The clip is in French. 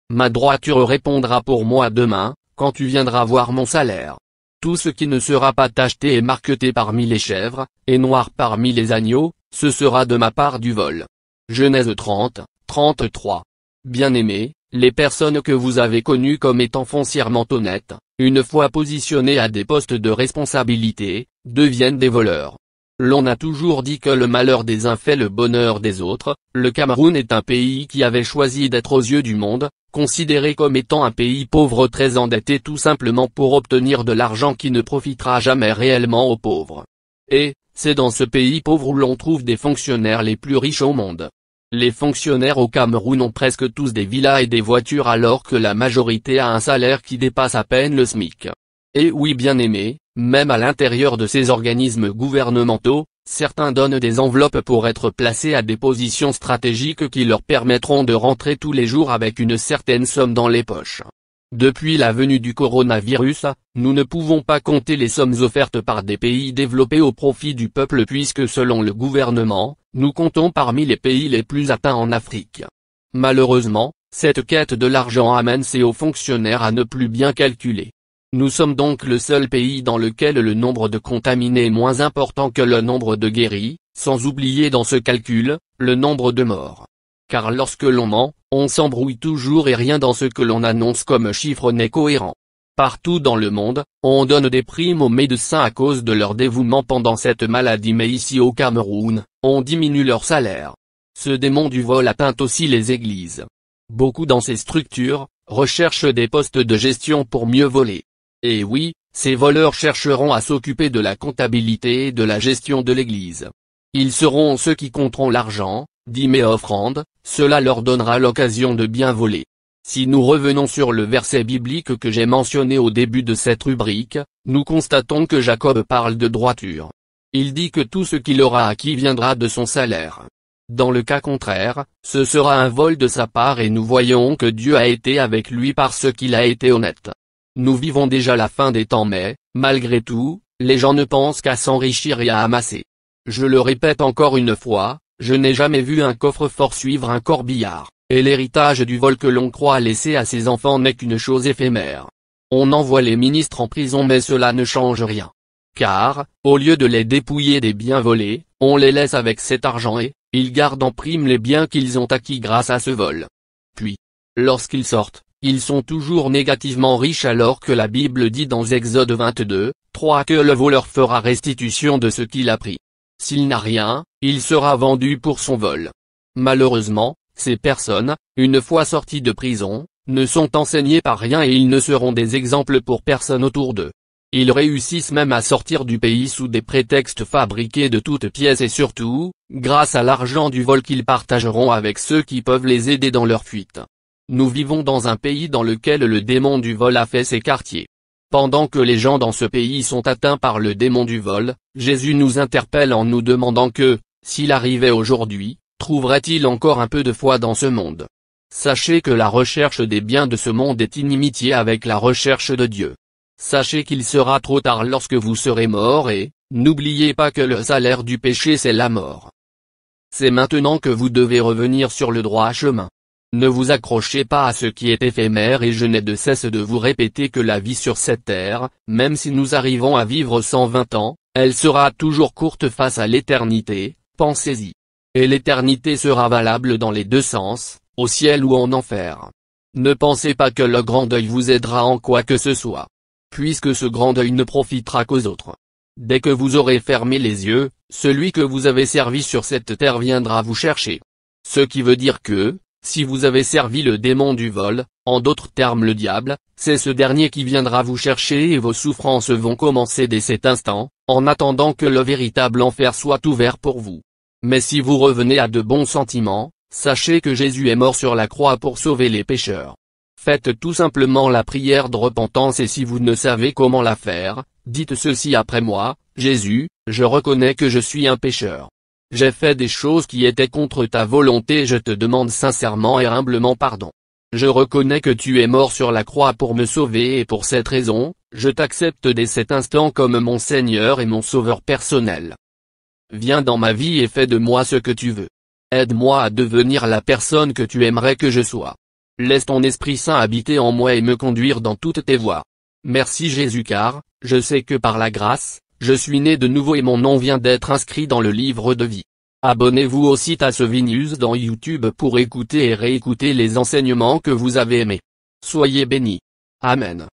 ma droiture répondra pour moi demain, quand tu viendras voir mon salaire. Tout ce qui ne sera pas tacheté et marqueté parmi les chèvres, et noir parmi les agneaux, ce sera de ma part du vol. Genèse 30, 33. Bien-aimés, les personnes que vous avez connues comme étant foncièrement honnêtes, une fois positionnées à des postes de responsabilité, deviennent des voleurs. L'on a toujours dit que le malheur des uns fait le bonheur des autres. Le Cameroun est un pays qui avait choisi d'être aux yeux du monde, considéré comme étant un pays pauvre très endetté tout simplement pour obtenir de l'argent qui ne profitera jamais réellement aux pauvres. Et, c'est dans ce pays pauvre où l'on trouve des fonctionnaires les plus riches au monde. Les fonctionnaires au Cameroun ont presque tous des villas et des voitures alors que la majorité a un salaire qui dépasse à peine le SMIC. Et oui bien-aimés, même à l'intérieur de ces organismes gouvernementaux, certains donnent des enveloppes pour être placés à des positions stratégiques qui leur permettront de rentrer tous les jours avec une certaine somme dans les poches. Depuis la venue du coronavirus, nous ne pouvons pas compter les sommes offertes par des pays développés au profit du peuple puisque selon le gouvernement, nous comptons parmi les pays les plus atteints en Afrique. Malheureusement, cette quête de l'argent amène ces hauts fonctionnaires à ne plus bien calculer. Nous sommes donc le seul pays dans lequel le nombre de contaminés est moins important que le nombre de guéris, sans oublier dans ce calcul, le nombre de morts. Car lorsque l'on ment, on s'embrouille toujours et rien dans ce que l'on annonce comme chiffre n'est cohérent. Partout dans le monde, on donne des primes aux médecins à cause de leur dévouement pendant cette maladie mais ici au Cameroun, on diminue leur salaire. Ce démon du vol atteint aussi les églises. Beaucoup dans ces structures, recherchent des postes de gestion pour mieux voler. Et oui, ces voleurs chercheront à s'occuper de la comptabilité et de la gestion de l'église. Ils seront ceux qui compteront l'argent, dîmes et offrandes, cela leur donnera l'occasion de bien voler. Si nous revenons sur le verset biblique que j'ai mentionné au début de cette rubrique, nous constatons que Jacob parle de droiture. Il dit que tout ce qu'il aura acquis viendra de son salaire. Dans le cas contraire, ce sera un vol de sa part et nous voyons que Dieu a été avec lui parce qu'il a été honnête. Nous vivons déjà la fin des temps mais, malgré tout, les gens ne pensent qu'à s'enrichir et à amasser. Je le répète encore une fois, je n'ai jamais vu un coffre-fort suivre un corbillard, et l'héritage du vol que l'on croit laisser à ses enfants n'est qu'une chose éphémère. On envoie les ministres en prison mais cela ne change rien. Car, au lieu de les dépouiller des biens volés, on les laisse avec cet argent et, ils gardent en prime les biens qu'ils ont acquis grâce à ce vol. Puis, lorsqu'ils sortent, ils sont toujours négativement riches alors que la Bible dit dans Exode 22, 3 que le voleur fera restitution de ce qu'il a pris. S'il n'a rien, il sera vendu pour son vol. Malheureusement, ces personnes, une fois sorties de prison, ne sont enseignées par rien et ils ne seront des exemples pour personne autour d'eux. Ils réussissent même à sortir du pays sous des prétextes fabriqués de toutes pièces et surtout, grâce à l'argent du vol qu'ils partageront avec ceux qui peuvent les aider dans leur fuite. Nous vivons dans un pays dans lequel le démon du vol a fait ses quartiers. Pendant que les gens dans ce pays sont atteints par le démon du vol, Jésus nous interpelle en nous demandant que, s'il arrivait aujourd'hui, trouverait-il encore un peu de foi dans ce monde? Sachez que la recherche des biens de ce monde est inimitié avec la recherche de Dieu. Sachez qu'il sera trop tard lorsque vous serez mort et, n'oubliez pas que le salaire du péché c'est la mort. C'est maintenant que vous devez revenir sur le droit chemin. Ne vous accrochez pas à ce qui est éphémère et je n'ai de cesse de vous répéter que la vie sur cette terre, même si nous arrivons à vivre 120 ans, elle sera toujours courte face à l'éternité, pensez-y. Et l'éternité sera valable dans les deux sens, au ciel ou en enfer. Ne pensez pas que le grand deuil vous aidera en quoi que ce soit. Puisque ce grand deuil ne profitera qu'aux autres. Dès que vous aurez fermé les yeux, celui que vous avez servi sur cette terre viendra vous chercher. Ce qui veut dire que, si vous avez servi le démon du vol, en d'autres termes le diable, c'est ce dernier qui viendra vous chercher et vos souffrances vont commencer dès cet instant, en attendant que le véritable enfer soit ouvert pour vous. Mais si vous revenez à de bons sentiments, sachez que Jésus est mort sur la croix pour sauver les pécheurs. Faites tout simplement la prière de repentance et si vous ne savez comment la faire, dites ceci après moi, Jésus, je reconnais que je suis un pécheur. J'ai fait des choses qui étaient contre ta volonté et je te demande sincèrement et humblement pardon. Je reconnais que tu es mort sur la croix pour me sauver et pour cette raison, je t'accepte dès cet instant comme mon Seigneur et mon Sauveur personnel. Viens dans ma vie et fais de moi ce que tu veux. Aide-moi à devenir la personne que tu aimerais que je sois. Laisse ton Esprit Saint habiter en moi et me conduire dans toutes tes voies. Merci Jésus, car je sais que par la grâce, je suis né de nouveau et mon nom vient d'être inscrit dans le livre de vie. Abonnez-vous aussi à ce News dans YouTube pour écouter et réécouter les enseignements que vous avez aimés. Soyez bénis. Amen.